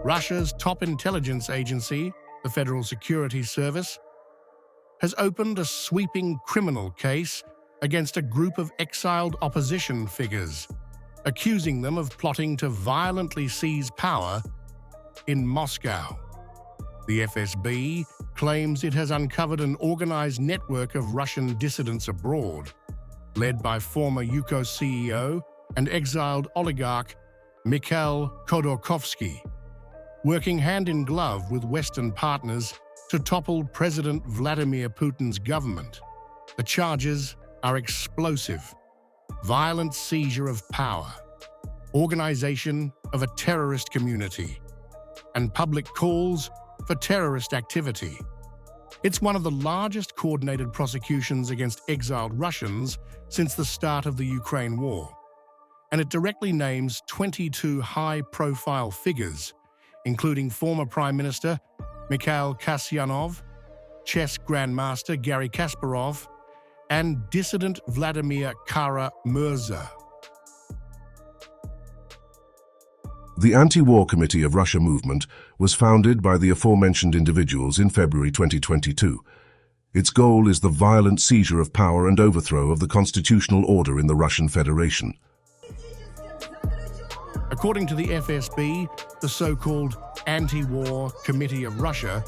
Russia's top intelligence agency, the Federal Security Service, has opened a sweeping criminal case against a group of exiled opposition figures, accusing them of plotting to violently seize power in Moscow. The FSB claims it has uncovered an organized network of Russian dissidents abroad, led by former Yuko CEO and exiled oligarch Mikhail Khodorkovsky, working hand in glove with Western partners to topple President Vladimir Putin's government. The charges are explosive: violent seizure of power, organization of a terrorist community, and public calls for terrorist activity. It's one of the largest coordinated prosecutions against exiled Russians since the start of the Ukraine war, and it directly names 22 high-profile figures, including former Prime Minister Mikhail Kasyanov, chess grandmaster Garry Kasparov, and dissident Vladimir Kara-Murza. The Anti-War Committee of Russia movement was founded by the aforementioned individuals in February 2022. Its goal is the violent seizure of power and overthrow of the constitutional order in the Russian Federation. According to the FSB, the so-called Anti-War Committee of Russia,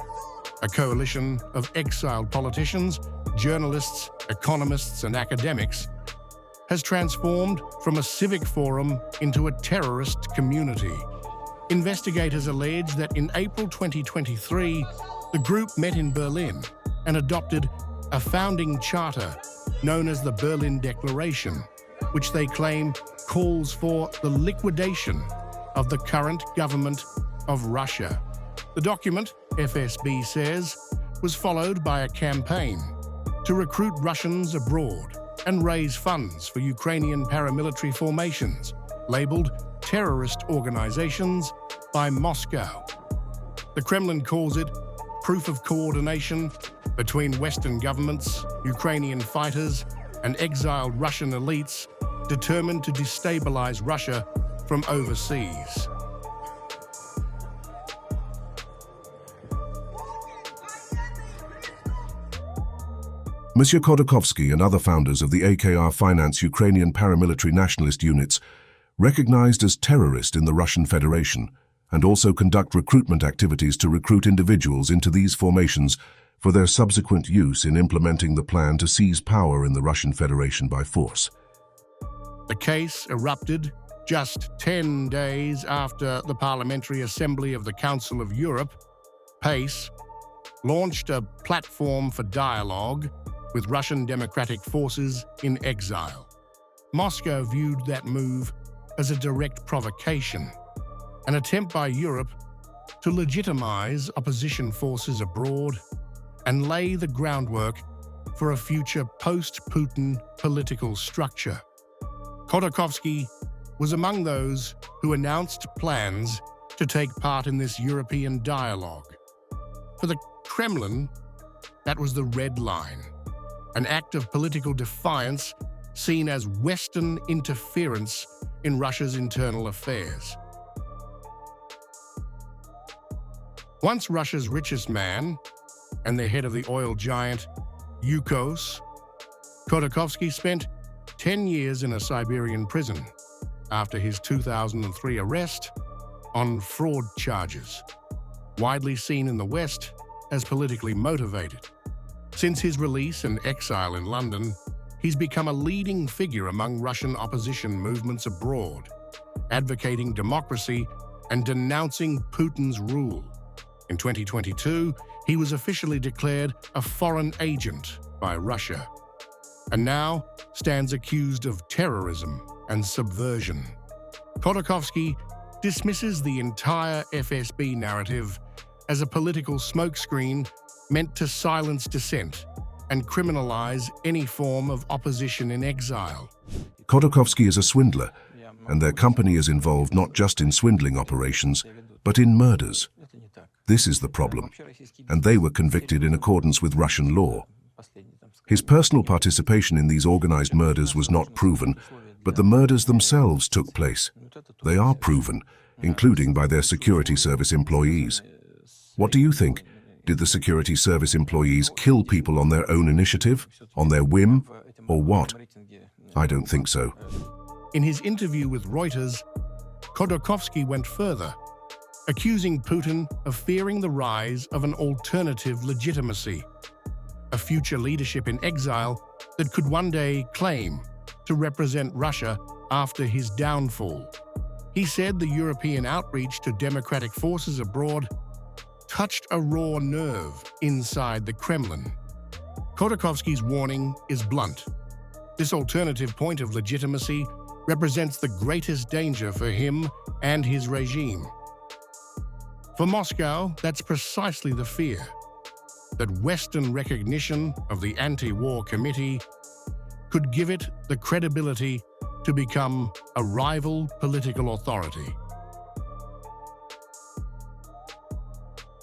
a coalition of exiled politicians, journalists, economists, and academics, has transformed from a civic forum into a terrorist community. Investigators allege that in April 2023, the group met in Berlin and adopted a founding charter known as the Berlin Declaration, which they claim calls for the liquidation of the current government of Russia. The document, FSB says, was followed by a campaign to recruit Russians abroad and raise funds for Ukrainian paramilitary formations, labeled terrorist organizations by Moscow. The Kremlin calls it proof of coordination between Western governments, Ukrainian fighters, and exiled Russian elites determined to destabilize Russia from overseas. Mr. Khodorkovsky and other founders of the AKR finance Ukrainian paramilitary nationalist units recognized as terrorist in the Russian Federation and also conduct recruitment activities to recruit individuals into these formations for their subsequent use in implementing the plan to seize power in the Russian Federation by force. The case erupted just 10 days after the Parliamentary Assembly of the Council of Europe, PACE, launched a platform for dialogue with Russian democratic forces in exile. Moscow viewed that move as a direct provocation, an attempt by Europe to legitimize opposition forces abroad and lay the groundwork for a future post-Putin political structure. Khodorkovsky was among those who announced plans to take part in this European dialogue. For the Kremlin, that was the red line, an act of political defiance seen as Western interference in Russia's internal affairs. Once Russia's richest man and the head of the oil giant Yukos, Khodorkovsky spent 10 years in a Siberian prison after his 2003 arrest on fraud charges, widely seen in the West as politically motivated. Since his release and exile in London, he's become a leading figure among Russian opposition movements abroad, advocating democracy and denouncing Putin's rule. In 2022, he was officially declared a foreign agent by Russia, and now stands accused of terrorism and subversion. Khodorkovsky dismisses the entire FSB narrative as a political smokescreen meant to silence dissent and criminalize any form of opposition in exile. Khodorkovsky is a swindler, and their company is involved not just in swindling operations, but in murders. This is the problem, and they were convicted in accordance with Russian law. His personal participation in these organized murders was not proven, but the murders themselves took place. They are proven, including by their security service employees. What do you think? Did the security service employees kill people on their own initiative, on their whim, or what? I don't think so. In his interview with Reuters, Khodorkovsky went further, accusing Putin of fearing the rise of an alternative legitimacy, a future leadership in exile that could one day claim to represent Russia after his downfall. He said the European outreach to democratic forces abroad touched a raw nerve inside the Kremlin. Khodorkovsky's warning is blunt. This alternative point of legitimacy represents the greatest danger for him and his regime. For Moscow, that's precisely the fear, that Western recognition of the anti-war committee could give it the credibility to become a rival political authority.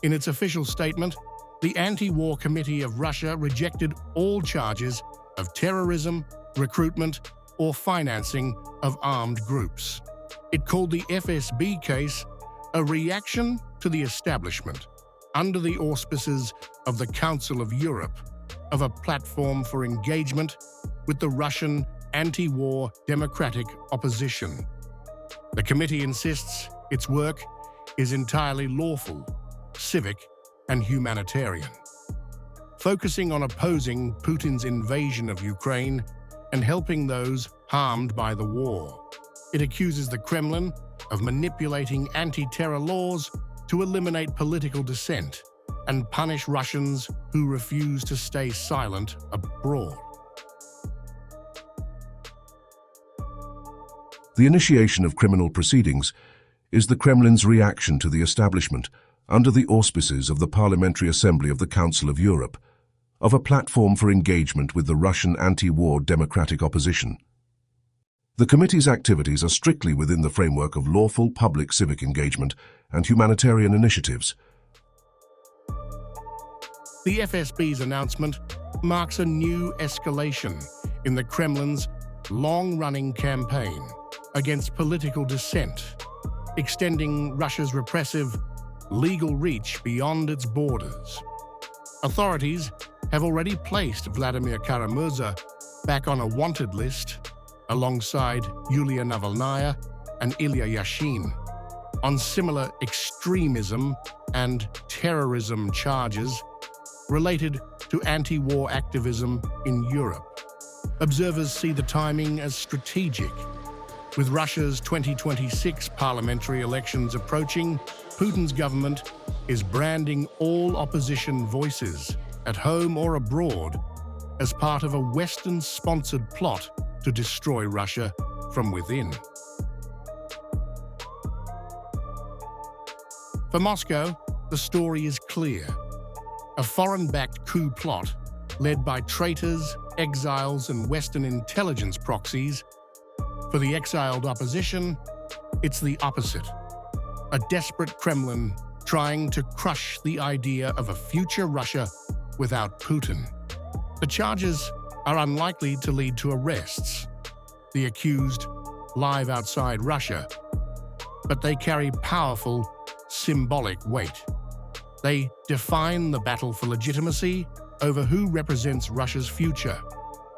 In its official statement, the Anti-War Committee of Russia rejected all charges of terrorism, recruitment, or financing of armed groups. It called the FSB case a reaction to the establishment, under the auspices of the Council of Europe, of a platform for engagement with the Russian anti-war democratic opposition. The committee insists its work is entirely lawful, civic, and humanitarian, focusing on opposing Putin's invasion of Ukraine and helping those harmed by the war. It accuses the Kremlin of manipulating anti-terror laws to eliminate political dissent and punish Russians who refuse to stay silent abroad. The initiation of criminal proceedings is the Kremlin's reaction to the establishment, under the auspices of the Parliamentary Assembly of the Council of Europe, of a platform for engagement with the Russian anti-war democratic opposition. The committee's activities are strictly within the framework of lawful public civic engagement and humanitarian initiatives. The FSB's announcement marks a new escalation in the Kremlin's long-running campaign against political dissent, extending Russia's repressive legal reach beyond its borders. Authorities have already placed Vladimir Kara-Murza back on a wanted list alongside Yulia Navalnaya and Ilya Yashin on similar extremism and terrorism charges related to anti-war activism in Europe. Observers see the timing as strategic. With Russia's 2026 parliamentary elections approaching, Putin's government is branding all opposition voices, at home or abroad, as part of a Western-sponsored plot to destroy Russia from within. For Moscow, the story is clear. A foreign-backed coup plot led by traitors, exiles, and Western intelligence proxies. For the exiled opposition, it's the opposite. A desperate Kremlin trying to crush the idea of a future Russia without Putin. The charges are unlikely to lead to arrests. The accused live outside Russia, but they carry powerful, symbolic weight. They define the battle for legitimacy over who represents Russia's future.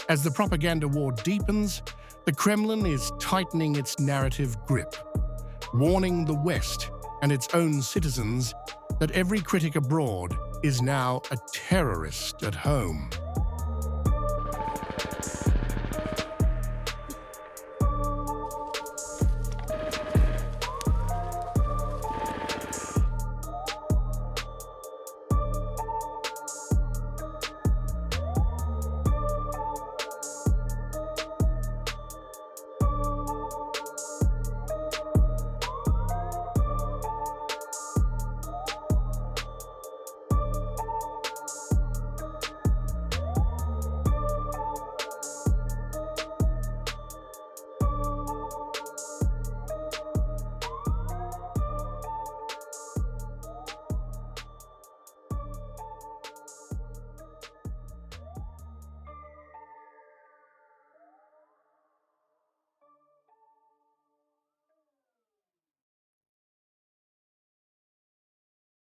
As the propaganda war deepens, the Kremlin is tightening its narrative grip, warning the West and its own citizens that every critic abroad is now a terrorist at home.